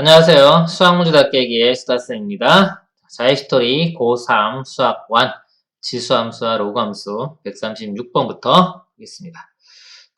안녕하세요. 수학문제 닫깨기의 수다쌤입니다. 자의스토리 고3 수학 1 지수함수와 로그함수 136번부터 보겠습니다.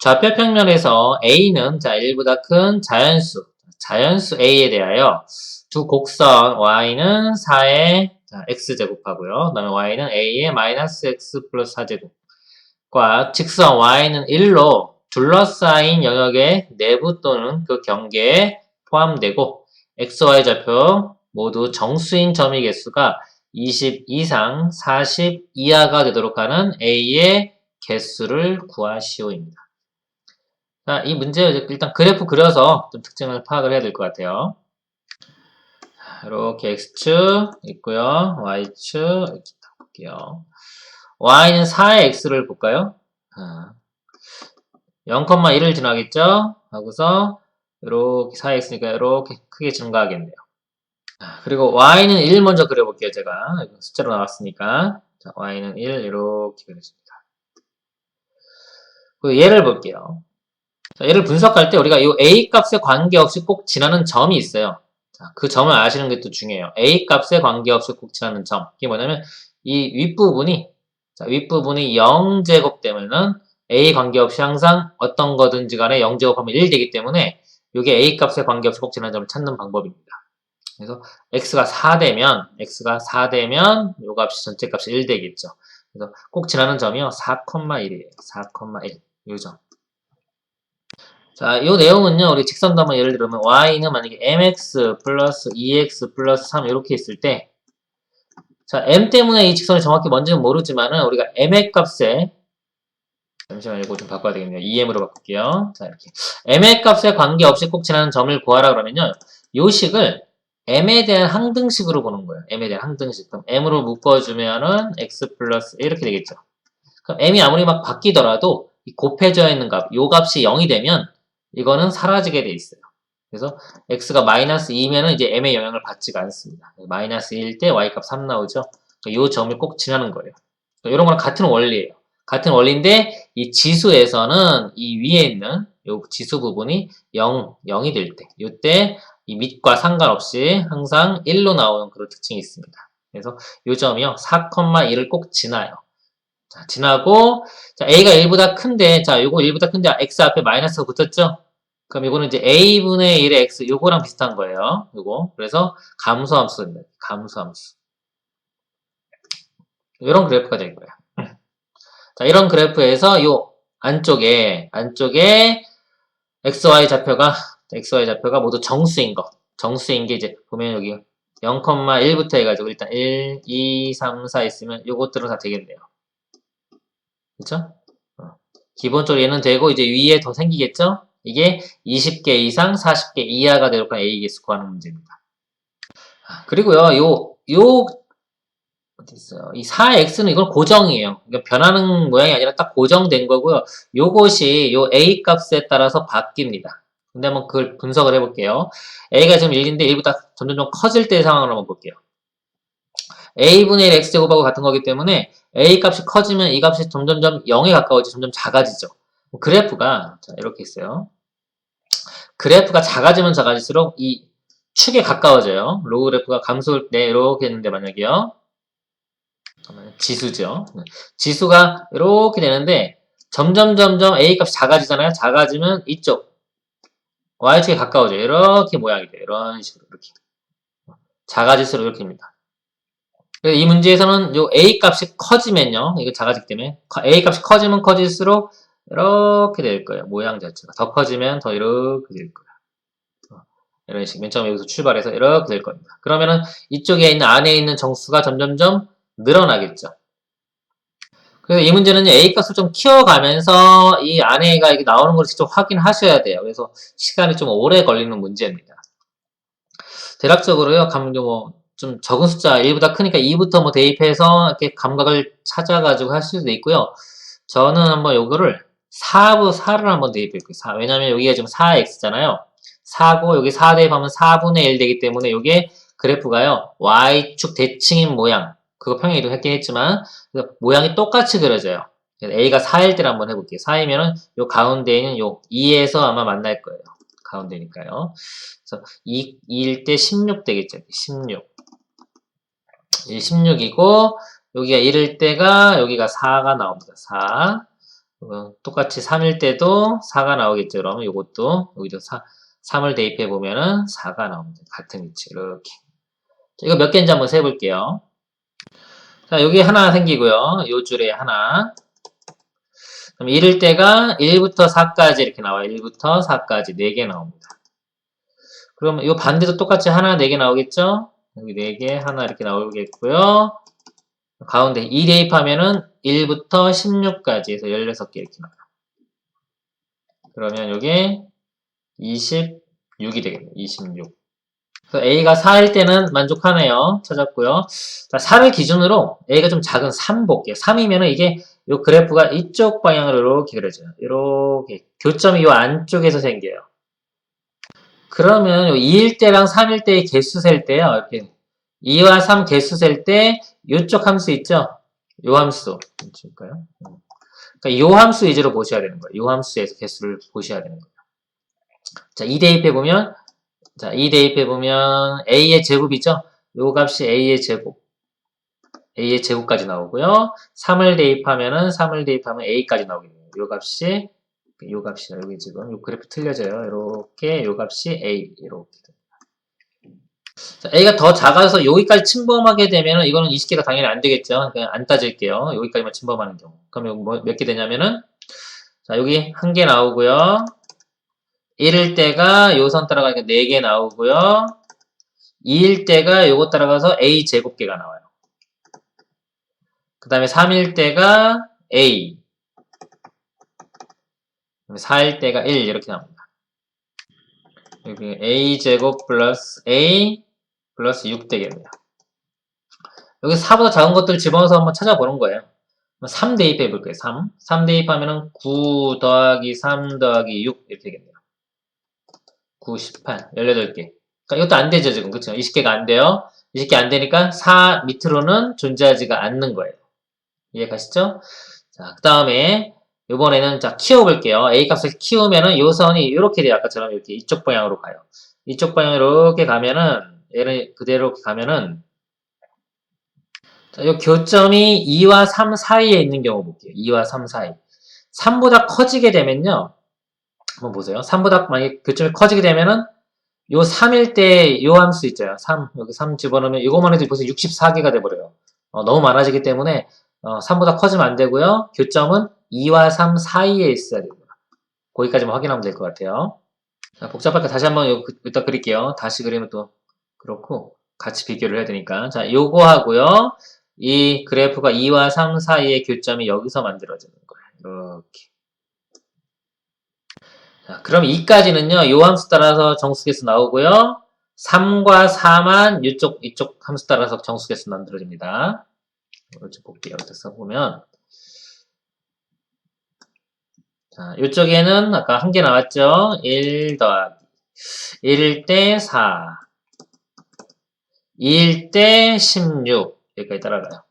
좌표 평면에서 A는 1보다 큰 자연수 A에 대하여 두 곡선 Y는 4의 X제곱하고요. 그 다음에 Y는 A의 마이너스 X 플러스 4제곱과 직선 Y는 1로 둘러싸인 영역의 내부 또는 그 경계에 포함되고 XY 좌표 모두 정수인 점의 개수가 20 이상 40 이하가 되도록 하는 A의 개수를 구하시오입니다. 자, 이 문제 일단 그래프 그려서 좀 특징을 파악을 해야 될 것 같아요. 이렇게 X축 있고요. Y축 이렇게 딱 볼게요. Y는 4의 X를 볼까요? 0,1을 지나겠죠? 하고서 이렇게 4x니까 이렇게 크게 증가하겠네요. 그리고 y는 1 먼저 그려볼게요. 제가 숫자로 나왔으니까. 자, y는 1 이렇게 그렸습니다. 그리고 얘를 볼게요. 자, 얘를 분석할 때 우리가 이 a 값에 관계없이 꼭 지나는 점이 있어요. 자, 그 점을 아시는 게 또 중요해요. a 값에 관계없이 꼭 지나는 점. 이게 뭐냐면 이 윗부분이 0제곱 되면은 a 관계없이 항상 어떤 거든지 간에 0제곱하면 1 되기 때문에 이게 a 값에 관계없이 꼭 지나는 점을 찾는 방법입니다. 그래서 x가 4되면 요 값이 전체 값이 1 되겠죠. 그래서 꼭 지나는 점이요. 4,1이에요. 4,1. 요 점. 자, 요 내용은요. 우리 직선도 한번 예를 들면 y는 만약에 mx 플러스 2x 플러스 3 이렇게 있을 때 자, m 때문에 이 직선이 정확히 뭔지는 모르지만은 우리가 m의 값에 잠시만요. 이거 좀 바꿔야 되겠네요. 2m으로 바꿀게요. 자, 이렇게. m의 값에 관계없이 꼭 지나는 점을 구하라 그러면요. 요 식을 m에 대한 항등식으로 보는 거예요. m에 대한 항등식. 그럼 m으로 묶어주면은 x 플러스 이렇게 되겠죠. 그럼 m이 아무리 막 바뀌더라도 이 곱해져 있는 값, 요 값이 0이 되면 이거는 사라지게 돼 있어요. 그래서 x가 마이너스 2면은 이제 m의 영향을 받지가 않습니다. 마이너스 2일 때 y 값 3 나오죠. 요 점을 꼭 지나는 거예요. 이런 거랑 같은 원리예요. 같은 원리인데 이 지수에서는 이 위에 있는 요 지수 부분이 0이 될 때, 요때 이 밑과 상관없이 항상 1로 나오는 그런 특징이 있습니다. 그래서 요 점이요 4,1을 꼭 지나요. 자, 지나고 자, a가 1보다 큰데 자, 요거 1보다 큰데 x 앞에 마이너스가 붙었죠? 그럼 이거는 이제 a분의 1의 x 요거랑 비슷한 거예요. 요거. 그래서 감소함수가 됩니다. 감소함수. 이런 그래프가 될 거예요. 자, 이런 그래프에서 요 안쪽에 XY 좌표가 모두 정수인 거. 정수인 게 이제 보면 여기 0,1부터 해가지고 일단 1, 2, 3, 4 있으면 요것들은 다 되겠네요. 그쵸? 기본적으로 얘는 되고 이제 위에 더 생기겠죠? 이게 20개 이상 40개 이하가 되도록 A 개수 구하는 문제입니다. 그리고요, 어디 있어요? 이 4x는 이건 고정이에요. 그러니까 변하는 모양이 아니라 딱 고정된 거고요. 요것이 요 a 값에 따라서 바뀝니다. 근데 한번 그걸 분석을 해볼게요. a가 지금 1인데 1보다 점점 좀 커질 때의 상황을 한번 볼게요. a분의 1 x제곱하고 같은 거기 때문에 a 값이 커지면 이 값이 점점점 0에 가까워지고 점점 작아지죠. 그래프가 자, 이렇게 있어요. 그래프가 작아지면 작아질수록 이 축에 가까워져요. 로그 그래프가 감소할 때 이렇게 했는데 만약에요. 지수죠. 지수가 이렇게 되는데 점점 A 값이 작아지잖아요. 작아지면 이쪽 Y축에 가까워져요. 이렇게 모양이 돼요. 이런 식으로 이렇게 작아질수록 이렇게 됩니다. 그래서 이 문제에서는 요 A 값이 커지면요. 이거 작아지기 때문에 A 값이 커지면 커질수록 이렇게 될 거예요. 모양 자체가 더 커지면 더 이렇게 될 거예요. 이런 식으로 맨 처음에 여기서 출발해서 이렇게 될 겁니다. 그러면은 이쪽에 있는 안에 있는 정수가 점점점 늘어나겠죠. 그래서 이 문제는 A 값을 좀 키워가면서 이 안에가 이게 나오는 걸 직접 확인하셔야 돼요. 그래서 시간이 좀 오래 걸리는 문제입니다. 대략적으로요, 좀 적은 숫자 1보다 크니까 2부터 뭐 대입해서 이렇게 감각을 찾아가지고 할 수도 있고요. 저는 한번 요거를 4를 한번 대입해볼게요. 왜냐면 여기가 지금 4x잖아요. 4고 여기 4 대입하면 4분의 1 되기 때문에 요게 그래프가요, Y축 대칭인 모양. 그거 평행이동 했긴 했지만 모양이 똑같이 그려져요. A가 4일 때를 한번 해볼게요. 4이면은 요 가운데 있는 요 2에서 아마 만날 거예요. 가운데니까요. 그래서 2일 때 16 되겠죠. 16. 이 16이고, 여기가 1일 때가, 여기가 4가 나옵니다. 4. 똑같이 3일 때도 4가 나오겠죠. 그러면 이것도, 여기도 3을 대입해 보면은 4가 나옵니다. 같은 위치. 이렇게. 자, 이거 몇 개인지 한번 세볼게요. 자, 여기 하나 생기고요. 요 줄에 하나. 그럼 1일 때가 1부터 4까지 이렇게 나와요. 1부터 4까지 4개 나옵니다. 그럼 이 반대도 똑같이 하나 4개 나오겠죠? 여기 4개 하나 이렇게 나오겠고요. 가운데 2 대입하면은 1부터 16까지 해서 16개 이렇게 나와요. 그러면 요게 26이 되겠네요. 26. 그래서 A가 4일 때는 만족하네요. 찾았고요. 자, 4를 기준으로 A가 좀 작은 3 볼게요. 3이면은 이게 요 그래프가 이쪽 방향으로 이렇게 그려져요. 이렇게 교점이 요 안쪽에서 생겨요. 그러면 2일 때랑 3일 때의 개수 셀 때요. 이렇게 2와 3 개수 셀 때 요쪽 함수 있죠? 요 함수. 줄까요? 그러니까 요 함수 위주로 보셔야 되는 거예요. 요 함수에서 개수를 보셔야 되는 거예요. 자, 2 대입해 보면 자, 2 대입해 보면 A의 제곱이죠? 요 값이 A의 제곱. A의 제곱까지 나오고요. 3을 대입하면 A까지 나오게 돼요. 요 값이 여기 지금 요 그래프 틀려져요. 이렇게 요 값이 A 이렇게 됩니다. 자, A가 더 작아서 여기까지 침범하게 되면 이거는 20개가 당연히 안 되겠죠. 그냥 안 따질게요. 여기까지만 침범하는 경우. 그럼 몇 개 되냐면은 자, 여기 1개 나오고요. 1일 때가 요 선 따라가니까 4개 나오고요. 2일 때가 요거 따라가서 A 제곱개가 나와요. 그 다음에 3일 때가 A. 4일 때가 1 이렇게 나옵니다. 여기 A 제곱 플러스 A 플러스 6 되겠네요. 여기 4보다 작은 것들 집어넣어서 한번 찾아보는 거예요. 3 대입해 볼게요. 3 대입하면은 9 더하기 3 더하기 6 이렇게 되겠네요. 9, 18, 18개. 그러니까 이것도 안 되죠, 지금. 그쵸? 20개가 안 돼요. 20개 안 되니까 4 밑으로는 존재하지가 않는 거예요. 이해 가시죠? 자, 그 다음에 이번에는 자 키워볼게요. A 값을 키우면은 요 선이 이렇게 돼요. 아까처럼 이렇게 이쪽 방향으로 가요. 이쪽 방향으로 이렇게 가면은 얘를 그대로 이렇게 가면은 자, 요 교점이 2와 3 사이에 있는 경우 볼게요. 2와 3 사이. 3보다 커지게 되면요. 한번 보세요. 3보다 만약에 교점이 커지게 되면은 요 3일 때 요 함수 있잖아요. 3 여기 3 집어넣으면 이것만 해도 벌써 64개가 돼버려요. 너무 많아지기 때문에 3보다 커지면 안 되고요. 교점은 2와 3 사이에 있어야 됩니다. 거기까지만 확인하면 될 것 같아요. 자, 복잡하게 다시 한번 이따 그릴게요. 다시 그리면 또 그렇고 같이 비교를 해야 되니까. 자, 요거 하고요. 이 그래프가 2와 3 사이의 교점이 여기서 만들어지는 거예요. 이렇게. 자, 그럼 2까지는요. 요 함수 따라서 정수계수 나오고요. 3과 4만 이쪽 함수 따라서 정수계수 만들어집니다. 이걸 좀 볼게요. 이렇게 써보면 자, 이쪽에는 아까 한 개 나왔죠? 1 더하기 1일 때 4 2일 때 16 여기까지 따라가요.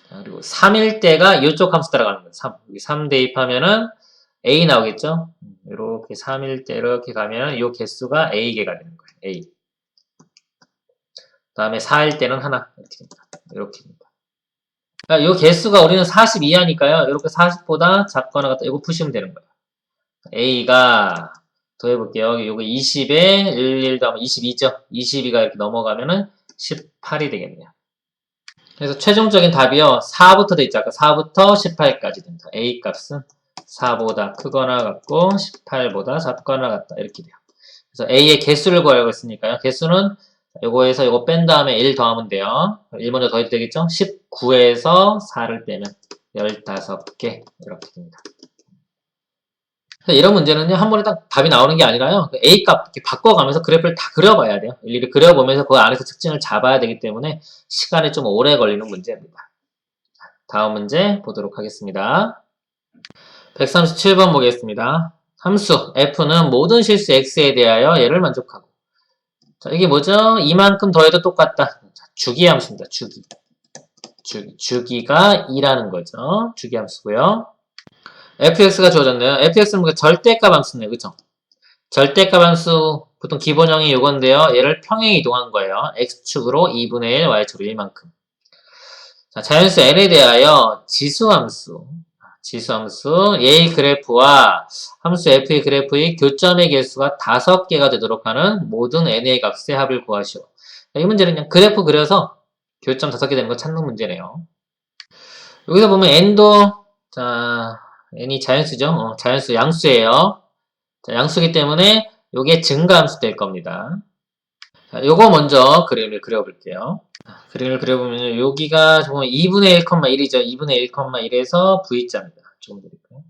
자, 그리고 3일 때가 이쪽 함수 따라가는 거예요. 3. 여기 3 대입하면은 A 나오겠죠? 이렇게 3일 때 이렇게 가면 이 개수가 A개가 되는 거예요. A. 그 다음에 4일 때는 하나 이렇게 됩니다. 이렇게 됩니다. 그러니까 이 개수가 우리는 40 이하니까요. 이렇게 40보다 작거나 같다. 이거 푸시면 되는 거예요. A가 더 해볼게요. 요거 20에 1 더하면 22죠. 22가 이렇게 넘어가면은 18이 되겠네요. 그래서 최종적인 답이요. 4부터 돼 있죠. 아까 4부터 18까지 됩니다. A 값은 4보다 크거나 같고 18보다 작거나 같다. 이렇게 돼요. 그래서 A의 개수를 구하려고 했으니까요. 개수는 요거에서 요거 뺀 다음에 1 더하면 돼요. 1 먼저 더해도 되겠죠? 19에서 4를 빼면 15개 이렇게 됩니다. 이런 문제는요, 한 번에 딱 답이 나오는 게 아니라요, A 값 이렇게 바꿔가면서 그래프를 다 그려봐야 돼요. 일일이 그려보면서 그 안에서 특징을 잡아야 되기 때문에 시간이 좀 오래 걸리는 문제입니다. 다음 문제 보도록 하겠습니다. 137번 보겠습니다. 함수 f는 모든 실수 x에 대하여 얘를 만족하고. 자, 이게 뭐죠? 이만큼 더해도 똑같다. 자, 주기 함수입니다. 주기가 2라는 거죠. 주기 함수고요. fx가 주어졌네요. fx는 절대값 함수네요. 그쵸? 절대값 함수 보통 기본형이 요건데요. 얘를 평행 이동한 거예요. x축으로 2분의 1, y축으로 1만큼. 자, 자연수 n에 대하여 지수함수, 얘의 그래프와 함수 f의 그래프의 교점의 개수가 5개가 되도록 하는 모든 n의 값의 합을 구하시오. 이 문제는 그냥 그래프 그려서 교점 5개 되는 거 찾는 문제네요. 여기서 보면 n도, 자, n이 자연수죠. 자연수 양수예요. 자, 양수기 때문에 요게 증가함수 될 겁니다. 자, 요거 먼저 그림을 그려볼게요. 그림을 그려보면 여기가 보면 2분의 1,1이죠. 2분의 1,1에서 V자입니다. 조금 드릴까요?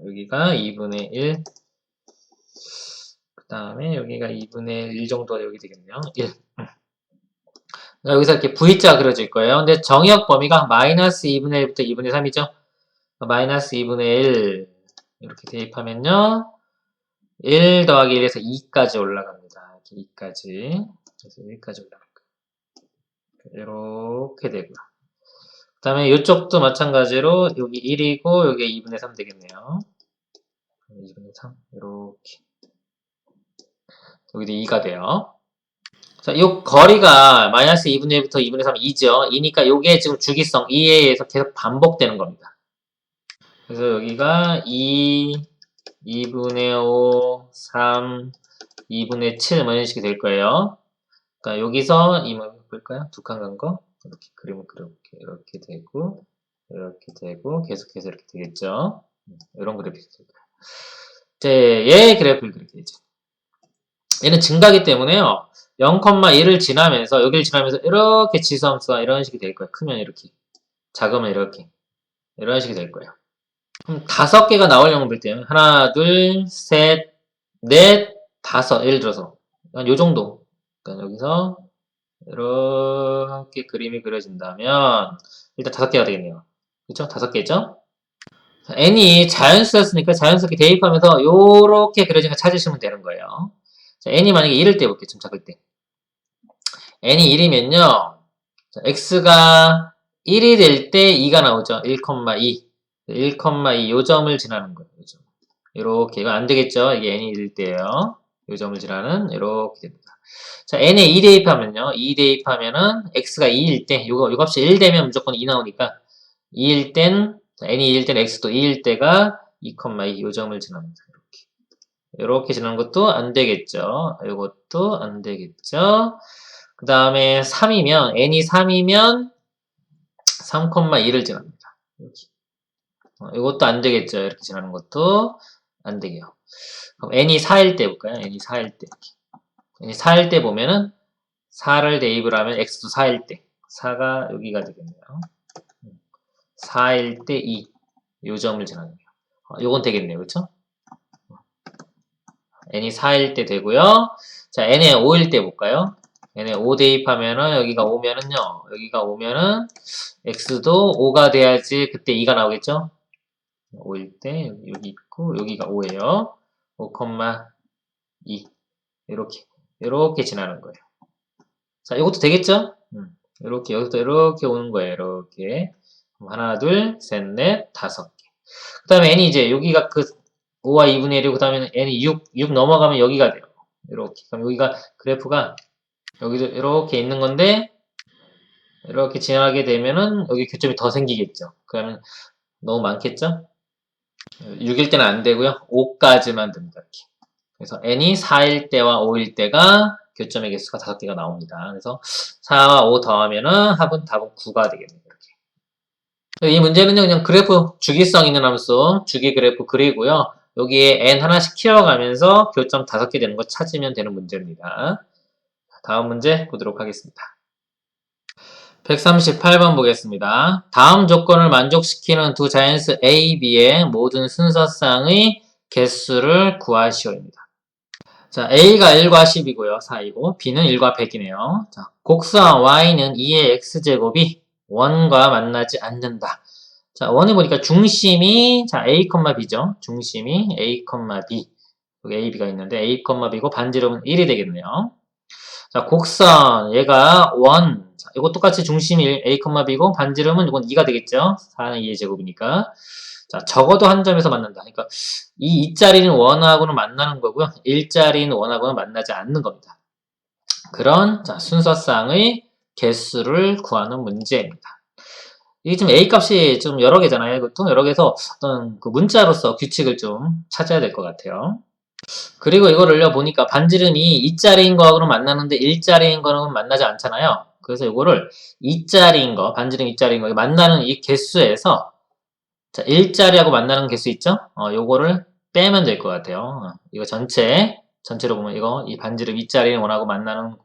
여기가 2분의 1, 그 다음에 여기가 2분의 1 정도가 여기 되겠네요. 1. 여기서 이렇게 V자 그려질 거예요. 근데 정의역 범위가 마이너스 2분의 1부터 2분의 3이죠. 마이너스 2분의 1 이렇게 대입하면요. 1 더하기 1에서 2까지 올라갑니다. 이렇게 2까지. 그래서 1까지 올라갈 거예요. 이렇게 되고요. 그 다음에 이쪽도 마찬가지로 여기 1이고 여기 2분의 3 되겠네요. 2분의 3 이렇게 여기도 2가 돼요. 자, 이 거리가 마이너스 2분의 1부터 2분의 3 2죠. 2니까 이게 지금 주기성 2에 의해서 계속 반복되는 겁니다. 그래서 여기가 2, 2분의 5, 3, 2분의 7 뭐 이런 식이 될 거예요. 그러니까 여기서 이 뭐 볼까요? 두 칸 간 거 이렇게 그림을 그려볼게요. 이렇게 되고 이렇게 되고 계속해서 이렇게 되겠죠. 이런 그래프가 될 거예요. 이제 얘의 그래프를 그리게 되죠. 얘는 증가기 때문에요. 0,1을 지나면서 여기를 지나면서 이렇게 지수함수가 이런 식이 될 거예요. 크면 이렇게, 작으면 이렇게 이런 식이 될 거예요. 그럼 5개가 나오려면 볼 때는 하나, 둘, 셋, 넷, 5 예를 들어서 한 요 정도. 그러니까 여기서 이렇게 그림이 그려진다면 일단 5개가 되겠네요. 그렇죠? 5개죠? n이 자연수였으니까 자연스럽게 대입하면서 요렇게 그려진 거 찾으시면 되는 거예요. 자, n이 만약에 1을 때 볼게요. 좀 작을 때. n이 1이면요. x가 1이 될 때 2가 나오죠. 1,2. 1,2 요 점을 지나는 거예요. 요 점. 요렇게. 이거 안 되겠죠? 이게 n이 1일 때예요. 요 점을 지나는 요렇게 됩니다. 자, n에 2 대입하면요. 2 대입하면은 x가 2일 때 요 값이 1 되면 무조건 2 나오니까 2일 땐 n이 2일 땐 x도 2일 때가 2,2 요 점을 지납니다. 이렇게 지나는 것도 안 되겠죠. 이것도 안 되겠죠. 그 다음에 3이면 n이 3이면 3,2를 지납니다. 이것도 안 되겠죠. 이렇게 지나는 것도 안 되게요. 그럼 n이 4일 때 볼까요? n이 4일 때 n이 4일 때 보면은 4를 대입을 하면 x도 4일 때 4가 여기가 되겠네요. 4일 때 2. 요 점을 지나는 거예요. 요건 되겠네요. 그쵸? n이 4일 때 되고요. 자, n에 5일 때 볼까요? n에 5 대입하면은 여기가 오면은요. 여기가 오면은 x도 5가 돼야지 그때 2가 나오겠죠? 5일 때 여기 있고 여기가 5예요. 5,2 이렇게 지나는 거예요. 자, 이것도 되겠죠? 이렇게 여기서 이렇게 오는 거예요. 이렇게 하나, 둘, 셋, 넷, 5개. 그 다음에 n이 이제 여기가 그 5와 2분의 1이고 그 다음에 n이 6 넘어가면 여기가 돼요. 이렇게. 그럼 여기가 그래프가 여기도 이렇게 있는 건데 이렇게 지나가게 되면은 여기 교점이 더 생기겠죠. 그러면 너무 많겠죠? 6일 때는 안 되고요. 5까지만 됩니다. 이렇게. 그래서 n이 4일 때와 5일 때가 교점의 개수가 5개가 나옵니다. 그래서 4와 5 더하면은 답은 9가 되겠네요. 이렇게. 이 문제는요, 그냥 그래프, 주기성 있는 함수, 주기 그래프 그리고요. 여기에 n 하나씩 키워가면서 교점 5개 되는 거 찾으면 되는 문제입니다. 다음 문제 보도록 하겠습니다. 138번 보겠습니다. 다음 조건을 만족시키는 두 자연수 A, B의 모든 순서쌍의 개수를 구하시오입니다. 자, A가 1과 10이고요. 4이고 B는 1과 100이네요. 자, 곡수와 Y는 2의 X제곱이 1과 만나지 않는다. 자, 1이 보니까 중심이 자, A, B죠. 중심이 A, B. 여기 A, B가 있는데 A, B고 반지름은 1이 되겠네요. 자, 곡선 얘가 1. 자, 이거 똑같이 중심이 A, B고 반지름은 이건 2가 되겠죠. 4는 2의 제곱이니까. 자, 적어도 한 점에서 만난다. 그러니까 이 2자리는 1하고는 만나는 거고요. 1자리는 1하고는 만나지 않는 겁니다. 그런 자, 순서상의 개수를 구하는 문제입니다. 이게 좀 A 값이 좀 여러 개잖아요. 보통 여러 개에서 어떤 그 문자로서 규칙을 좀 찾아야 될 것 같아요. 그리고 이거를요, 보니까 반지름이 2자리인 거하고는 만나는데 1자리인 거는 만나지 않잖아요. 그래서 이거를 2자리인 거, 반지름 2자리인 거, 만나는 이 개수에서 자, 1자리하고 만나는 개수 있죠? 요거를 빼면 될 것 같아요. 이거 전체로 보면 이거, 이 반지름 2자리는 1하고 만나는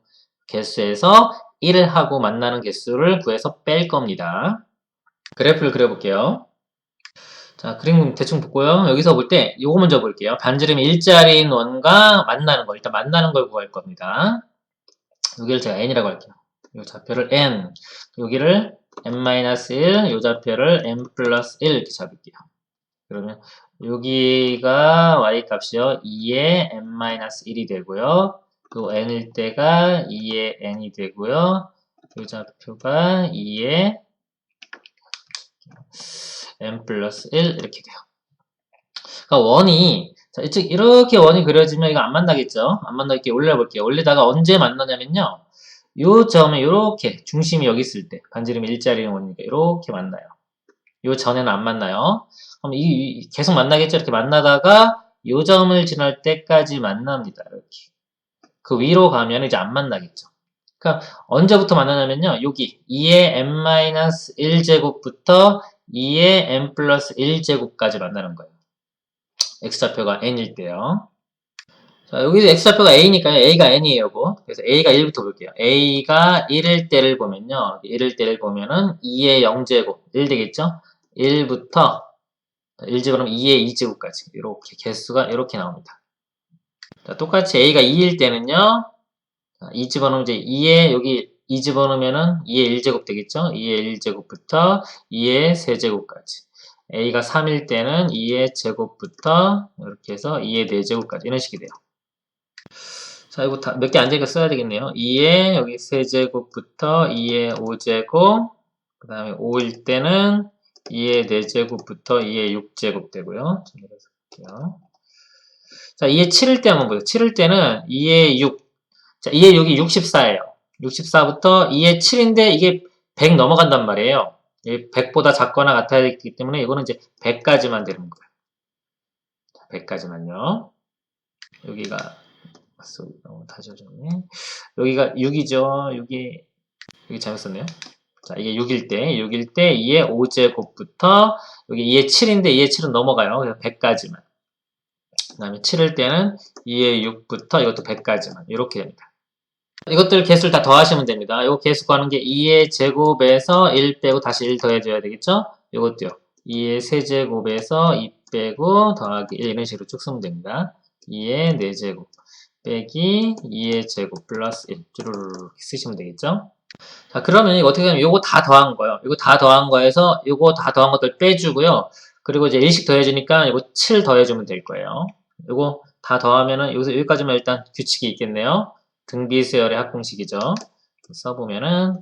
개수에서 1하고 만나는 개수를 구해서 뺄 겁니다. 그래프를 그려볼게요. 자, 그림 대충 보고요. 여기서 볼 때 요거 먼저 볼게요. 반지름이 1자리인 원과 만나는 거. 일단 만나는 걸 구할 겁니다. 여기를 제가 n이라고 할게요. 요 좌표를 n, 여기를 n-1, 요 좌표를 n 플러스 1 이렇게 잡을게요. 그러면 여기가 y 값이요. 2의 n-1이 되고요. 또 n일 때가 2의 n이 되고요. 요 좌표가 2의 n 플러스 1 이렇게 돼요. 그러니까 원이 자, 이렇게 원이 그려지면 이거 안 만나겠죠? 안 만나게 올려볼게요. 올리다가 언제 만나냐면요. 요 점에 이렇게 중심이 여기 있을 때 반지름이 일자리는 원이니까 이렇게 만나요. 요 전에는 안 만나요. 그럼 계속 만나겠죠? 이렇게 만나다가 요 점을 지날 때까지 만납니다. 이렇게. 그 위로 가면 이제 안 만나겠죠. 그러니까 언제부터 만나냐면요. 여기 2의 n-1제곱부터 2의 n 플러스 1제곱까지 만나는 거예요. x좌표가 n일 때요. 자, 여기서 x좌표가 a니까요. a가 n이에요, 요거. 그래서 a가 1부터 볼게요. a가 1일 때를 보면요. 1일 때를 보면은 2의 0제곱, 1 되겠죠? 1부터 1제곱하면 2의 2제곱까지. 이렇게 개수가 이렇게 나옵니다. 자, 똑같이 a가 2일 때는요. 2 집어넣으면 이제 2의 여기 2 집어넣으면은 2의 1제곱 되겠죠? 2의 1제곱부터 2의 세제곱까지. a가 3일 때는 2의 제곱부터 이렇게 해서 2의 4제곱까지 이런 식이 돼요. 자, 이거 몇 개 안 되니까 써야 되겠네요. 2의 여기 세제곱부터 2의 5제곱, 그 다음에 5일 때는 2의 4제곱부터 2의 6제곱 되고요. 볼게요. 자, 2의 7일 때 한번 보세요. 7일 때는 2의 6, 자, 2의 6이 64예요. 64부터 2의 7인데 이게 100 넘어간단 말이에요. 100보다 작거나 같아야 되기 때문에 이거는 이제 100까지만 되는 거예요. 100까지만요. 여기가 다시 해줬네. 여기가 6이죠. 여기 잘못 썼네요. 자, 이게 6일 때 2의 5제곱부터 여기 2의 7인데 2의 7은 넘어가요. 그래서 100까지만. 그 다음에 7일 때는 2의 6부터 이것도 100까지만. 이렇게 됩니다. 이것들 개수를 다 더하시면 됩니다. 이거 개수 구하는 게 2의 제곱에서 1 빼고 다시 1 더해줘야 되겠죠? 이것도요. 2의 세제곱에서 2 빼고 더하기 1 이런 식으로 쭉 쓰면 됩니다. 2의 4제곱 빼기 2의 제곱 플러스 1 쭈루루루 쓰시면 되겠죠? 자, 그러면 이거 어떻게 하면 요거 다 더한 거예요. 이거 다 더한 거에서 요거 다 더한 것들 빼주고요. 그리고 이제 1씩 더해주니까 이거 7 더해주면 될 거예요. 요거 다 더하면은 여기서 여기까지만 일단 규칙이 있겠네요. 등비수열의 합공식이죠. 써보면은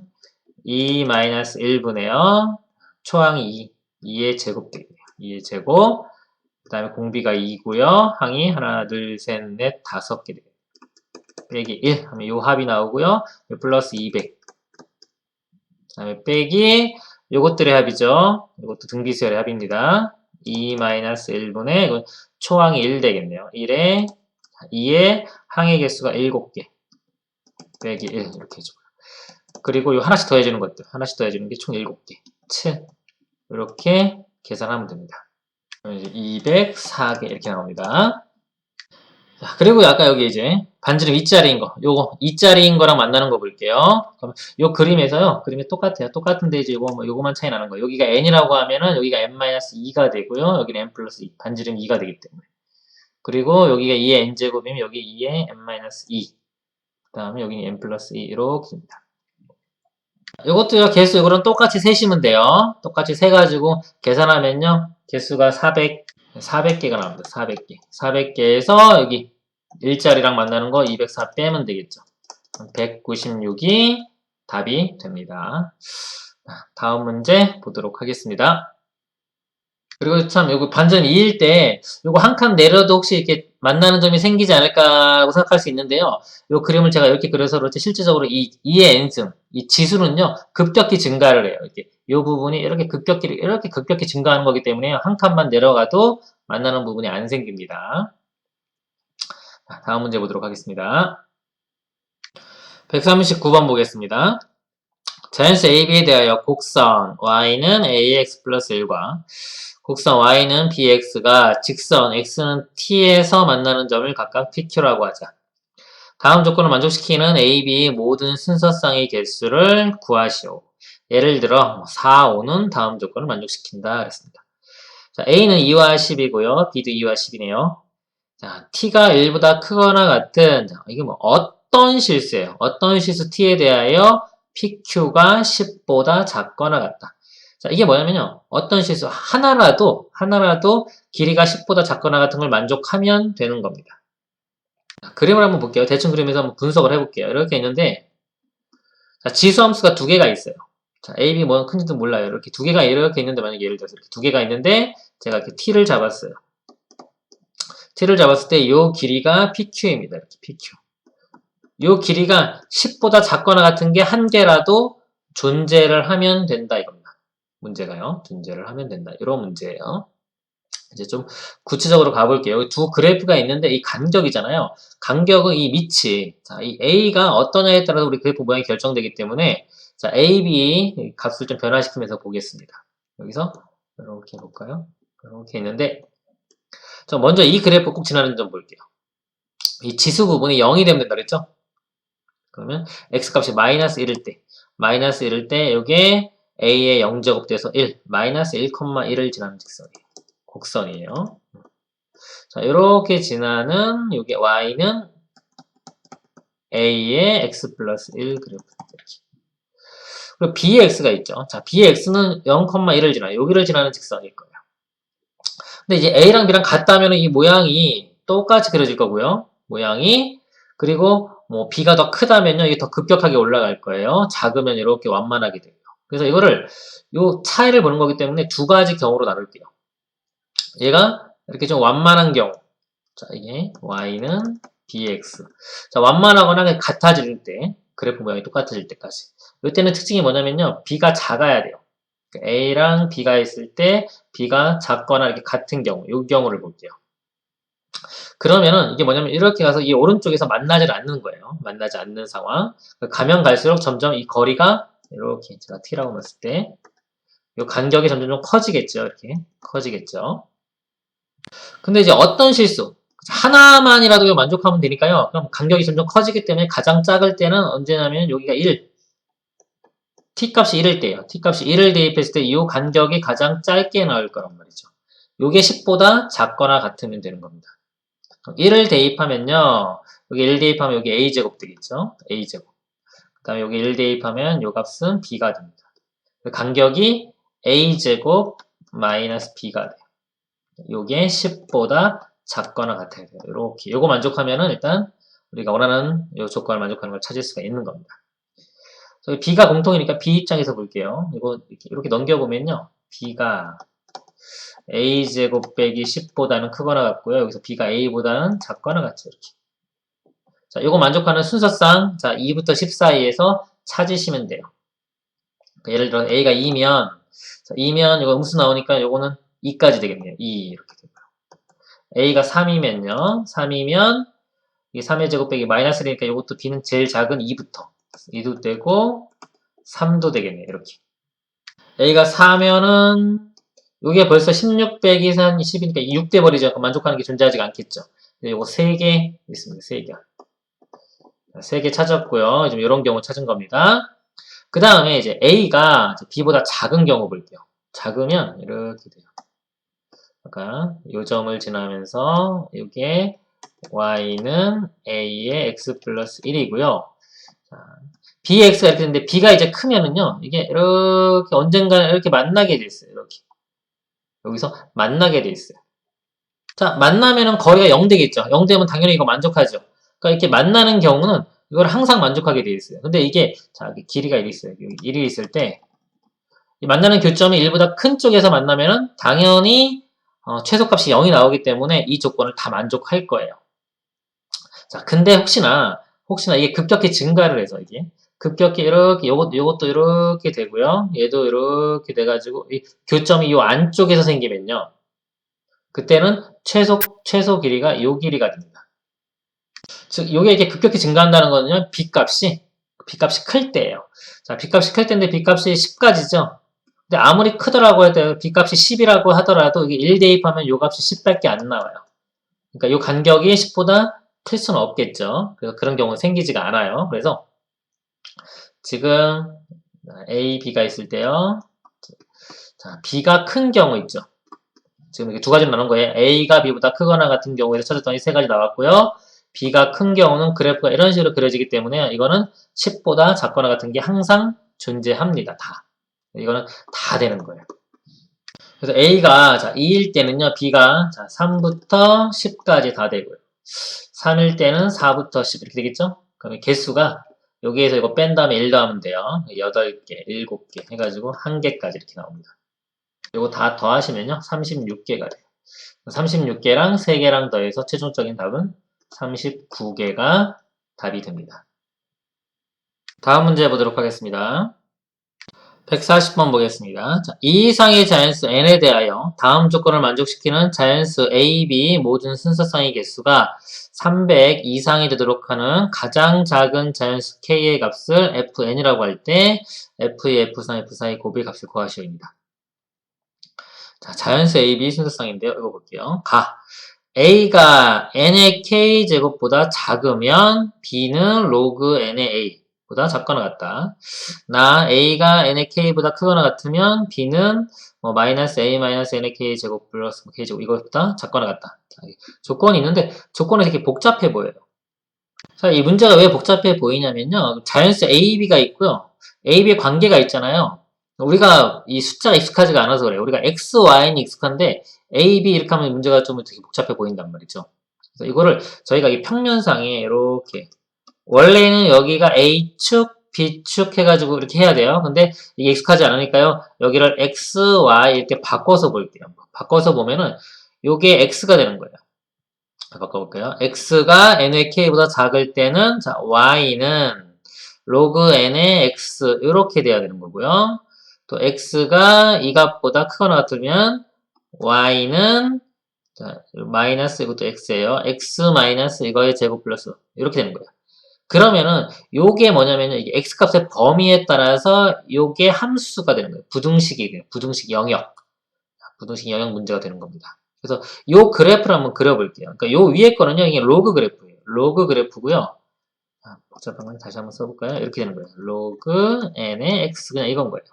2-1분의요. 초항이 2의 제곱 되겠네요. 2의 제곱. 그 다음에 공비가 2고요. 항이 하나, 둘, 셋, 넷, 5개 되겠네요. 빼기 1 하면 요 합이 나오고요. 플러스 200. 그 다음에 빼기 요것들의 합이죠. 이것도 등비수열의 합입니다. 2-1분의 이건 초항이 1 되겠네요. 2의 항의 개수가 7개. 빼기 1 이렇게 해주고요. 그리고 요 하나씩 더해주는 것들. 하나씩 더해주는 게 총 7개. 7. 이렇게 계산하면 됩니다. 그럼 이제 204개 이렇게 나옵니다. 자, 그리고 아까 여기 이제 반지름 2자리인 거, 요거 2자리인 거랑 만나는 거 볼게요. 그럼 요 그림에서요, 그림이 똑같아요. 똑같은데 이제 요거만 차이 나는 거예요. 여기가 n이라고 하면은 여기가 n-2가 되고요. 여기는 n 플러스 2, 반지름 2가 되기 때문에. 그리고 여기가 2의 n제곱이면 여기 2의 n-2. 그 다음에 여기는 n 플러스 2 이렇게 됩니다. 이것도요, 개수 이거랑 똑같이 세시면 돼요. 똑같이 세가지고 계산하면요, 개수가 400개가 나옵니다. 400개. 400개에서 여기 일자리랑 만나는 거 204 빼면 되겠죠. 196이 답이 됩니다. 다음 문제 보도록 하겠습니다. 그리고 참, 요거 반점 2일 때, 요거 한 칸 내려도 혹시 이렇게 만나는 점이 생기지 않을까라고 생각할 수 있는데요. 요 그림을 제가 이렇게 그려서 그렇지, 실질적으로 이 2의 n승, 이 지수는요, 급격히 증가를 해요. 이렇게. 요 부분이 이렇게 급격히 증가하는 거기 때문에 한 칸만 내려가도 만나는 부분이 안 생깁니다. 자, 다음 문제 보도록 하겠습니다. 139번 보겠습니다. 자연수 AB에 대하여 곡선 y는 ax 플러스 1과 곡선 y는 bx가 직선 x는 t에서 만나는 점을 각각 pq라고 하자. 다음 조건을 만족시키는 AB의 모든 순서쌍의 개수를 구하시오. 예를 들어 4, 5는 다음 조건을 만족시킨다 그랬습니다. 자, A는 2와 10이고요. B도 2와 10이네요. 자, T가 1보다 크거나 같은, 자, 이게 뭐 어떤 실수예요? 어떤 실수 T에 대하여 PQ가 10보다 작거나 같다. 자, 이게 뭐냐면요. 어떤 실수 하나라도 길이가 10보다 작거나 같은 걸 만족하면 되는 겁니다. 자, 그림을 한번 볼게요. 대충 그림에서 한번 분석을 해볼게요. 이렇게 있는데, 자, 지수함수가 두 개가 있어요. 자, A, B 뭐 큰지도 몰라요. 이렇게 두 개가 이렇게 있는데, 만약에 예를 들어서 이렇게 두 개가 있는데, 제가 이렇게 T를 잡았어요. T를 잡았을 때 이 길이가 PQ입니다. 이렇게 PQ. 이 길이가 10보다 작거나 같은 게 한 개라도 존재를 하면 된다 이겁니다. 문제가요. 존재를 하면 된다. 이런 문제예요. 이제 좀 구체적으로 가볼게요. 여기 두 그래프가 있는데 이 간격이잖아요. 간격은 이 밑이, 자, 이 A가 어떠냐에 따라서 우리 그래프 모양이 결정되기 때문에 자, A, B 값을 좀 변화시키면서 보겠습니다. 여기서 이렇게 볼까요? 이렇게 있는데 자, 먼저 이 그래프 꼭 지나는 점 볼게요. 이 지수 부분이 0이 되면 된다 그랬죠? 그러면 x값이 마이너스 1일 때, 마이너스 1일 때 이게 a의 0제곱돼서 1, 마이너스 1,1을 지나는 직선이에요. 곡선이에요. 자, 이렇게 지나는 이게 y는 a의 x 플러스 1 그래프. 그리고 b의 x가 있죠. 자, b의 x는 0,1을 지나요. 여기를 지나는 직선일 거예요. 근데 이제 a랑 b랑 같다면 이 모양이 똑같이 그려질 거고요. 모양이 그리고 뭐 b가 더 크다면요 이게 더 급격하게 올라갈 거예요. 작으면 이렇게 완만하게 돼요. 그래서 이거를 요 차이를 보는 거기 때문에 두 가지 경우로 나눌게요. 얘가 이렇게 좀 완만한 경우, 자 이게 y는 bx, 자 완만하거나 같아질 때 그래프 모양이 똑같아질 때까지. 이때는 특징이 뭐냐면요 b가 작아야 돼요. a랑 b가 있을 때 b가 작거나 이렇게 같은 경우, 이 경우를 볼게요. 그러면은 이게 뭐냐면 이렇게 가서 이 오른쪽에서 만나지 않는 거예요. 만나지 않는 상황. 가면 갈수록 점점 이 거리가 이렇게 제가 t라고 놨을 때 이 간격이 점점 좀 커지겠죠. 이렇게 커지겠죠. 근데 이제 어떤 실수 하나만이라도 만족하면 되니까요. 그럼 간격이 점점 커지기 때문에 가장 작을 때는 언제냐면 여기가 1 t값이 1일 때예요. t값이 1을 대입했을 때 이 간격이 가장 짧게 나올 거란 말이죠. 요게 10보다 작거나 같으면 되는 겁니다. 1을 대입하면요. 여기 1 대입하면 여기 a제곱 되겠죠. a제곱. 그 다음에 여기 1 대입하면 요 값은 b가 됩니다. 간격이 a제곱 마이너스 b가 돼요. 요게 10보다 작거나 같아야 돼요. 이렇게. 요거 만족하면은 일단 우리가 원하는 요 조건을 만족하는 걸 찾을 수가 있는 겁니다. b가 공통이니까 b 입장에서 볼게요. 이거 이렇게 넘겨보면요. b가 a제곱 빼기 10보다는 크거나 같고요. 여기서 b가 a보다는 작거나 같죠. 이렇게. 자, 요거 만족하는 순서상 자 2부터 10 사이에서 찾으시면 돼요. 그러니까 예를 들어 a가 2면 자, 2면 이거 음수 나오니까 요거는 2까지 되겠네요. 2 이렇게 되고요. a가 3이면요. 3이면 이게 3의 제곱 빼기 마이너스 1이니까 요것도 b는 제일 작은 2부터 2도 되고 3도 되겠네요. 이렇게. a가 4면은 이게 벌써 16 빼기 3, 10이니까 6 돼버리죠. 그럼 만족하는 게 존재하지 않겠죠. 요거 3개 있습니다. 3개. 3개 찾았고요. 지금 이런 경우 찾은 겁니다. 그 다음에 이제 A가 B보다 작은 경우 볼게요. 작으면 이렇게 돼요. 아까 요 점을 지나면서 이게 Y는 A의 X 플러스 1이고요. B의 X가 이렇게 되는데 B가 이제 크면은요. 이게 이렇게 언젠가 이렇게 만나게 돼 있어요. 이렇게. 여기서 만나게 돼 있어요. 자, 만나면은 거리가 0 되겠죠. 0 되면 당연히 이거 만족하죠. 그러니까 이렇게 만나는 경우는 이걸 항상 만족하게 돼 있어요. 근데 이게 자, 길이가 1이 있어요. 여기 1이 있을 때 이 만나는 교점이 1보다 큰 쪽에서 만나면은 당연히 최소값이 0이 나오기 때문에 이 조건을 다 만족할 거예요. 자, 근데 혹시나 이게 급격히 증가를 해서 이게 급격히 이렇게 요것도 이렇게 되고요. 얘도 이렇게 돼가지고 이 교점이 요 안쪽에서 생기면요. 그때는 최소 길이가 요 길이가 됩니다. 즉, 요게 이렇게 급격히 증가한다는 거는요, B값이 클 때예요. 자, B값이 클 때인데 B값이 10까지죠. 근데 아무리 크더라고 해도 B값이 10이라고 하더라도 이게 1 대입하면 요 값이 10밖에 안 나와요. 그러니까 요 간격이 10보다 클 수는 없겠죠. 그래서 그런 경우는 생기지가 않아요. 그래서 지금 A, B가 있을 때요. 자, B가 큰 경우 있죠. 지금 이렇게 두 가지로 나눈 거예요. A가 B보다 크거나 같은 경우에서 찾았더니 세 가지 나왔고요. B가 큰 경우는 그래프가 이런 식으로 그려지기 때문에 이거는 10보다 작거나 같은 게 항상 존재합니다. 다. 이거는 다 되는 거예요. 그래서 A가 자 2일 때는요. B가 자 3부터 10까지 다 되고요. 3일 때는 4부터 10 이렇게 되겠죠? 그러면 개수가 여기에서 이거 뺀 다음에 1 더하면 돼요. 8개, 7개 해가지고 1개까지 이렇게 나옵니다. 이거 다 더하시면요. 36개가 돼요. 36개랑 3개랑 더해서 최종적인 답은 39개가 답이 됩니다. 다음 문제 보도록 하겠습니다. 140번 보겠습니다. 자, 2 이상의 자연수 n에 대하여 다음 조건을 만족시키는 자연수 a, b 모든 순서상의 개수가 300 이상이 되도록 하는 가장 작은 자연수 k의 값을 fn이라고 할 때 f2, f3, f4의 곱의 값을 구하시오입니다. 자, 자연수 a, b 순서상인데요. 이거 볼게요. a가 n의 k제곱보다 작으면 b는 로그 n의 a 보다 작거나 같다. a가 n의 k보다 크거나 같으면 b는 마이너스 a 마이너스 n의 k 제곱 플러스 k 제곱 이것보다 작거나 같다. 자, 조건이 있는데 조건이 되게 복잡해 보여요. 자, 이 문제가 왜 복잡해 보이냐면요. 자연수 a, b가 있고요. a, b의 관계가 있잖아요. 우리가 이 숫자가 익숙하지가 않아서 그래요. 우리가 x, y는 익숙한데 a, b 이렇게 하면 문제가 좀 되게 복잡해 보인단 말이죠. 그래서 이거를 저희가 이 평면상에 이렇게 원래는 여기가 A축, B축 해가지고 이렇게 해야 돼요. 근데 이게 익숙하지 않으니까요. 여기를 X, Y 이렇게 바꿔서 볼게요. 바꿔서 보면은 요게 X가 되는 거예요. 바꿔볼게요. X가 N의 K보다 작을 때는 자, Y는 로그 N의 X 이렇게 돼야 되는 거고요. 또 X가 이 값보다 크거나 같으면 Y는 자, 마이너스 이것도 X예요. X 마이너스 이거의 제곱 플러스 이렇게 되는 거예요. 그러면은 요게 뭐냐면요. 이게 x값의 범위에 따라서 요게 함수가 되는 거예요. 부등식이 돼요. 부등식 영역. 부등식 영역 문제가 되는 겁니다. 그래서 요 그래프를 한번 그려볼게요. 그러니까 요 위에 거는요. 이게 로그 그래프예요. 로그 그래프고요. 복잡한 건 다시 한번 써볼까요? 이렇게 되는 거예요. 로그 n의 x 그냥 이건 거예요.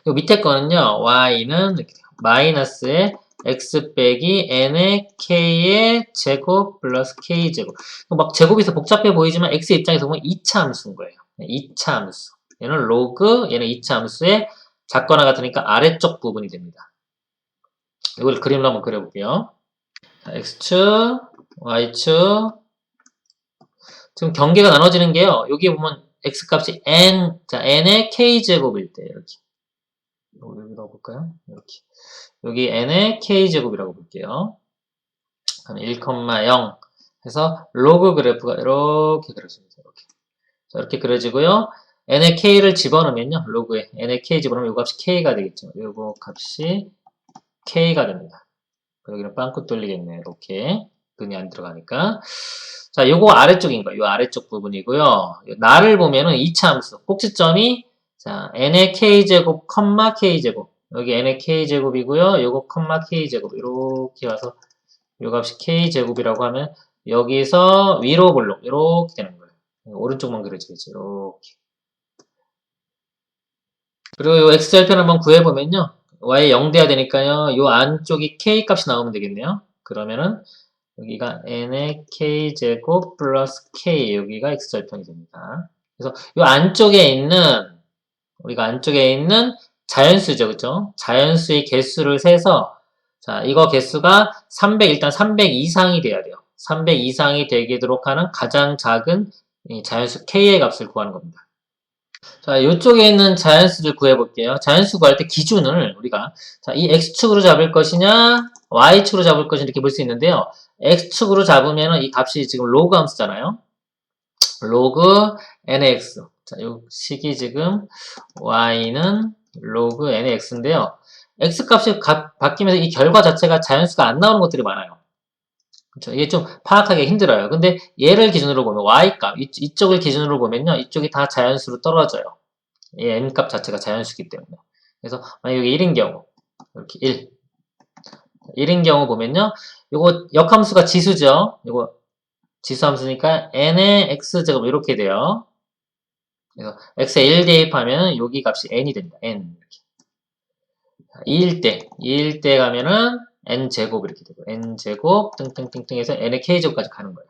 요 밑에 거는요. y는 이렇게 돼요. 마이너스의 x 빼기 n의 k의 제곱 플러스 k 제곱. 막 제곱이 복잡해 보이지만 x 입장에서 보면 2차 함수인 거예요. 2차 함수. 얘는 로그, 얘는 2차 함수의 작거나 같으니까 아래쪽 부분이 됩니다. 이걸 그림으로 한번 그려볼게요. 자, x축, y축. 지금 경계가 나눠지는 게요. 여기 보면 x값이 n의 k제곱일 때 이렇게. 여기로 볼까요? 이렇게. 여기 n의 k제곱이라고 볼게요. 그럼 1,0 해서 로그 그래프가 이렇게 그려집니다. 이렇게 그려지고요. n의 k를 집어넣으면요. 로그에 n의 k 집어넣으면 이 값이 k가 되겠죠. 이 값이 k가 됩니다. 여기는 빵꾸 뚫리겠네요. 이렇게 근이 안 들어가니까. 자, 요거 아래쪽인 거예요. 요 아래쪽 부분이고요. 나를 보면은 2차 함수 꼭지점이 자 n의 k제곱, k제곱 여기 n의 k제곱이고요. 요거 k제곱 이렇게 와서 요 값이 k제곱이라고 하면 여기서 위로 볼록 이렇게 되는 거예요. 오른쪽만 그려지겠죠. 이렇게. 그리고 요 x절편 한번 구해보면요. y 0 돼야 되니까요. 요 안쪽이 k 값이 나오면 되겠네요. 그러면은 여기가 n의 k제곱 플러스 k 여기가 x절편이 됩니다. 그래서 요 안쪽에 있는 우리가 안쪽에 있는 자연수죠. 그죠? 자연수의 개수를 세서 자, 이거 개수가 300 일단 300 이상이 돼야 돼요. 300 이상이 되도록 하는 가장 작은 자연수 k의 값을 구하는 겁니다. 자, 이쪽에 있는 자연수를 구해볼게요. 자연수 구할 때 기준을 우리가 자, 이 x축으로 잡을 것이냐 y축으로 잡을 것이냐 이렇게 볼 수 있는데요. x축으로 잡으면 이 값이 지금 로그 함수잖아요. 로그 nx. 자, 이 식이 지금 y는 로그 nx인데요. x 값이 바뀌면서 이 결과 자체가 자연수가 안 나오는 것들이 많아요. 그렇죠? 이게 좀 파악하기 힘들어요. 근데 얘를 기준으로 보면 y값, 이쪽을 기준으로 보면요. 이쪽이 다 자연수로 떨어져요. 이 n값 자체가 자연수기 때문에. 그래서 만약 여기 1인 경우 이렇게 1인 경우 보면요. 요거 역함수가 지수죠. 요거 지수함수니까 n의 x제곱 이렇게 돼요. 그래서 x에 1 대입하면 여기 값이 n이 됩니다. n 이렇게. 2일 때 가면은 n제곱 이렇게 되고 n제곱 땡땡땡땡 해서 n의 k제곱까지 가는 거예요.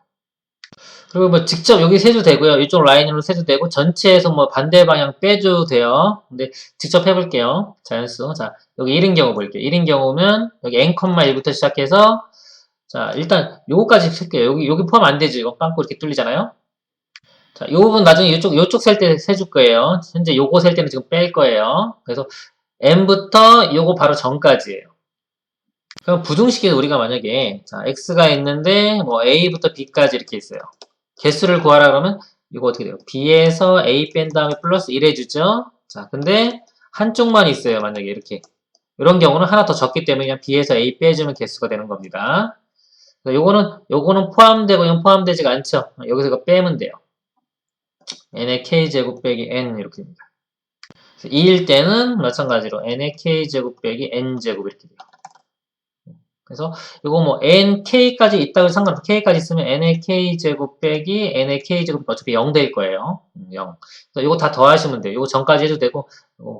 그리고 뭐 직접 여기 세도 되고요. 이쪽 라인으로 세도 되고 전체에서 뭐 반대 방향 빼줘도 돼요. 근데 직접 해볼게요. 자연수. 자, 여기 1인 경우 볼게요. 1인 경우면 여기 n,1부터 시작해서 자, 일단 요거까지 쓸게요. 여기 포함 안 되죠. 이거 빵꾸 이렇게 뚫리잖아요. 자, 요 부분 나중에 요쪽 셀 때 세줄 거예요. 현재 요거 셀 때는 지금 뺄 거예요. 그래서 n부터 요거 바로 전까지예요. 그럼 부등식에서 우리가 만약에 자, x가 있는데 뭐 a부터 b까지 이렇게 있어요. 개수를 구하라 그러면 이거 어떻게 돼요? b에서 a 뺀 다음에 플러스 1 해주죠. 자, 근데 한쪽만 있어요. 만약에 이렇게 이런 경우는 하나 더 적기 때문에 그냥 b에서 a 빼주면 개수가 되는 겁니다. 요거는 포함되고 이건 포함되지가 않죠. 여기서 이거 빼면 돼요. n의 k제곱 빼기 n 이렇게 됩니다. 2일 때는 마찬가지로 n의 k제곱 빼기 n제곱 이렇게 돼요. 그래서 이거 뭐 nk까지 있다고 상관없어. k까지 있으면 n의 k제곱 빼기 n의 k제곱 어차피 0 될 거예요. 0. 그래서 이거 다 더하시면 돼요. 이거 전까지 해도 되고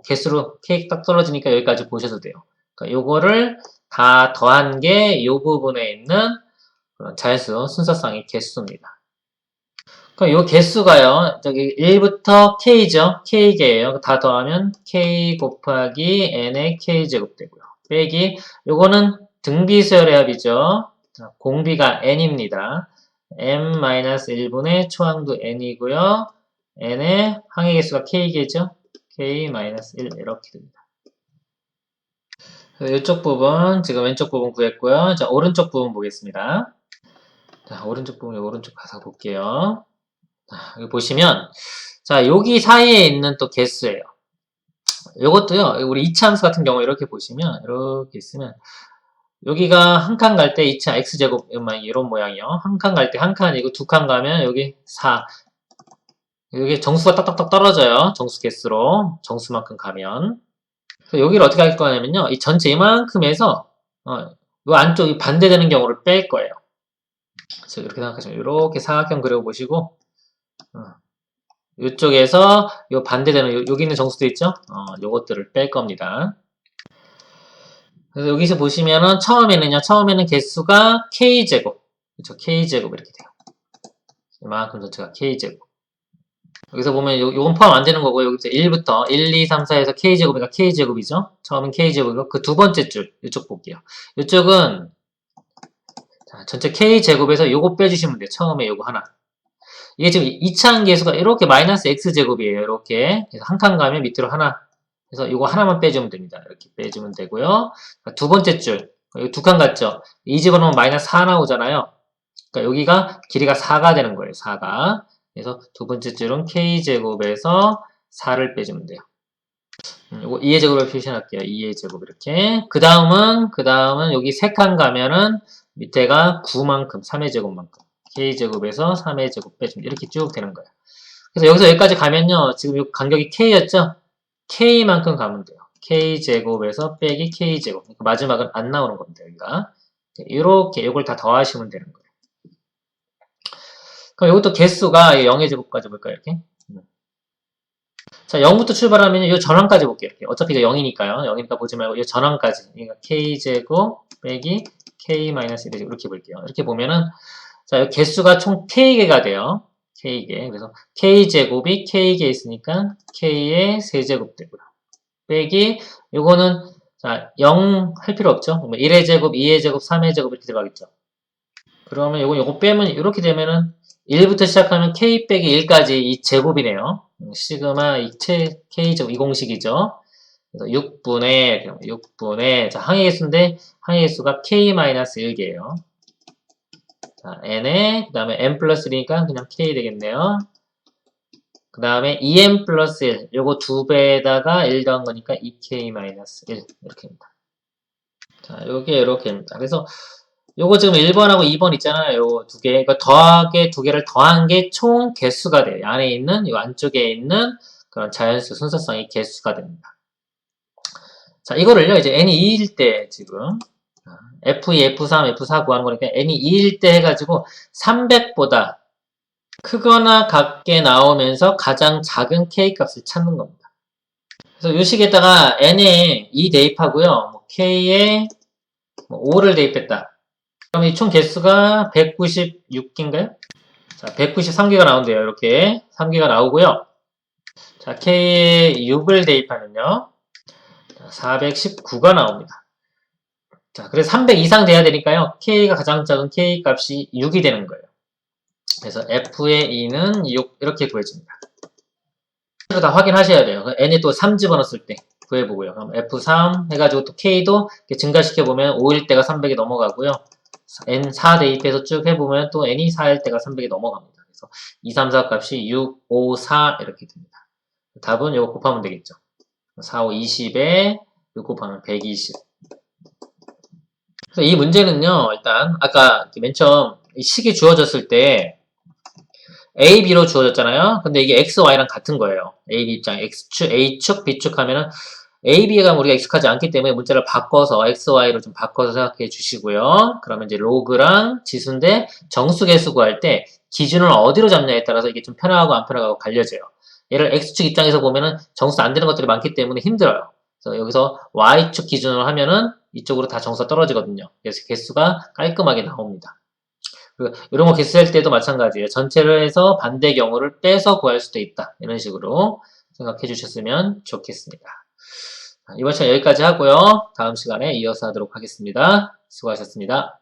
개수로 k 딱 떨어지니까 여기까지 보셔도 돼요. 그러니까 요거를 다 더한 게 이 부분에 있는 그런 자연수 순서상의 개수입니다. 그럼 요 개수가요. 저기 1부터 k죠. k개예요. 다 더하면 k 곱하기 n의 k제곱 되고요. 빼기 요거는 등비수열의 합이죠. 자, 공비가 n입니다. m-1분의 초항도 n이고요. n의 항해개수가 k개죠. k-1 이렇게 됩니다. 이쪽 부분 지금 왼쪽 부분 구했고요. 자, 오른쪽 부분 보겠습니다. 자, 오른쪽 부분 오른쪽 가서 볼게요. 자, 여기 보시면 자, 여기 사이에 있는 또 개수예요. 이것도요. 우리 이차함수 같은 경우 이렇게 보시면 이렇게 있으면 여기가 한 칸 갈 때 2차 x제곱 이런 모양이요. 한 칸 갈 때 한 칸이고 두 칸 가면 여기 4. 여기 정수가 딱딱딱 떨어져요. 정수 개수로. 정수만큼 가면. 그래서 여기를 어떻게 할 거냐면요. 이 전체 이만큼에서 이 안쪽이 반대되는 경우를 뺄 거예요. 그래서 이렇게 생각하시면 이렇게 사각형 그려보시고 이쪽에서 요 반대되는 여기 있는 정수도 있죠? 요것들을 뺄 겁니다. 그래서 여기서 보시면은 처음에는 개수가 k제곱. 그렇죠? k제곱 이렇게 돼요. 이만큼 전체가 k제곱. 여기서 보면 요건 포함 안 되는 거고 여기서 1부터 1, 2, 3, 4에서 k제곱이니까 k제곱이죠. 처음엔 k제곱이고 그 두 번째 줄 이쪽 볼게요. 이쪽은 자, 전체 k제곱에서 요거 빼주시면 돼요. 처음에 요거 하나. 이게 지금 2차 함계수가 이렇게 마이너스 x제곱이에요. 이렇게. 그래서 한 칸 가면 밑으로 하나. 그래서 이거 하나만 빼주면 됩니다. 이렇게 빼주면 되고요. 두 번째 줄. 여기 두 칸 같죠? 이 집어넣으면 마이너스 4 나오잖아요. 그러니까 여기가 길이가 4가 되는 거예요. 4가. 그래서 두 번째 줄은 k제곱에서 4를 빼주면 돼요. 이거 2의 제곱으로 표시할게요. 2의 제곱 이렇게. 그 다음은 여기 3칸 가면은 밑에가 9만큼, 3의 제곱만큼. k제곱에서 3의 제곱 빼주면 이렇게 쭉 되는 거예요. 그래서 여기서 여기까지 가면요. 지금 이 간격이 k였죠? k만큼 가면 돼요. k제곱에서 빼기 k제곱. 그러니까 마지막은 안 나오는 겁니다. 여기가. 이렇게 이걸 다 더하시면 되는 거예요. 그럼 이것도 개수가 0의 제곱까지 볼까요? 이렇게. 자, 0부터 출발하면 이 전항까지 볼게요. 이렇게. 어차피 이거 0이니까요. 0이니까 보지 말고 이 전항까지. 그러니까 k제곱 빼기 k-1제곱 이렇게 볼게요. 이렇게 보면은 자, 개수가 총 k개가 돼요. k개. 그래서 k제곱이 k개 있으니까 k의 세제곱 되고요. 빼기 요거는 자, 0 할 필요 없죠. 1의 제곱, 2의 제곱, 3의 제곱 이렇게 들어가겠죠. 그러면 요거 빼면 이렇게 되면은 1부터 시작하면 k 빼기 1까지 이 제곱이네요. 시그마 K제곱 이 공식이죠. 그래서 6분의 자, 항의계수인데 항의계수가 K-1개예요. 자, N에 그 다음에 N 플러스 1이니까 그냥 K 되겠네요. 그 다음에 2N 플러스 1 요거 2배에다가 1 더한 거니까 2K-1 이렇게입니다. 자, 요게 이렇게입니다. 그래서 요거 지금 1번하고 2번 있잖아요. 요 두 개. 그러니까 더하게 두 개를 더한 게 총 개수가 돼요. 안에 있는, 요 안쪽에 있는 그런 자연수 순서성이 개수가 됩니다. 자, 이거를요, 이제 n이 2일 때 지금, F2, F3, F4 구하는 거니까 n이 2일 때 해가지고 300보다 크거나 같게 나오면서 가장 작은 k 값을 찾는 겁니다. 그래서 요 식에다가 n에 2 대입하고요, 뭐 k에 뭐 5를 대입했다. 그럼 이 총 개수가 196개인가요? 자, 193개가 나온대요. 이렇게 3개가 나오고요. 자, K에 6을 대입하면요. 419가 나옵니다. 자, 그래서 300 이상 돼야 되니까요. K가 가장 작은 K 값이 6이 되는 거예요. 그래서 F의 2는 6 이렇게 구해집니다. 이거 다 확인하셔야 돼요. N에 또 3 집어넣었을 때 구해보고요. 그럼 F3 해가지고 또 K도 증가시켜보면 5일 때가 300이 넘어가고요. N4 대입해서 쭉 해보면 또 N이 4일 때가 300이 넘어갑니다. 그래서 2, 3, 4 값이 6, 5, 4 이렇게 됩니다. 답은 이거 곱하면 되겠죠. 4, 5, 20에 6 곱하면 120. 그래서 이 문제는요, 일단 아까 맨 처음 이 식이 주어졌을 때 A, B로 주어졌잖아요. 근데 이게 X, Y랑 같은 거예요. A, B 입장 X축, A축, B축 하면은 A, B가 우리가 익숙하지 않기 때문에 문자를 바꿔서 X, Y로 좀 바꿔서 생각해 주시고요. 그러면 이제 로그랑 지수인데 정수 개수 구할 때 기준을 어디로 잡냐에 따라서 이게 좀 편하고 안 편하고 갈려져요. 얘를 X축 입장에서 보면은 정수 안 되는 것들이 많기 때문에 힘들어요. 그래서 여기서 Y축 기준으로 하면은 이쪽으로 다 정수가 떨어지거든요. 그래서 개수가 깔끔하게 나옵니다. 그리고 이런 거 개수할 때도 마찬가지예요. 전체를 해서 반대 경우를 빼서 구할 수도 있다. 이런 식으로 생각해 주셨으면 좋겠습니다. 이번 시간 여기까지 하고요. 다음 시간에 이어서 하도록 하겠습니다. 수고하셨습니다.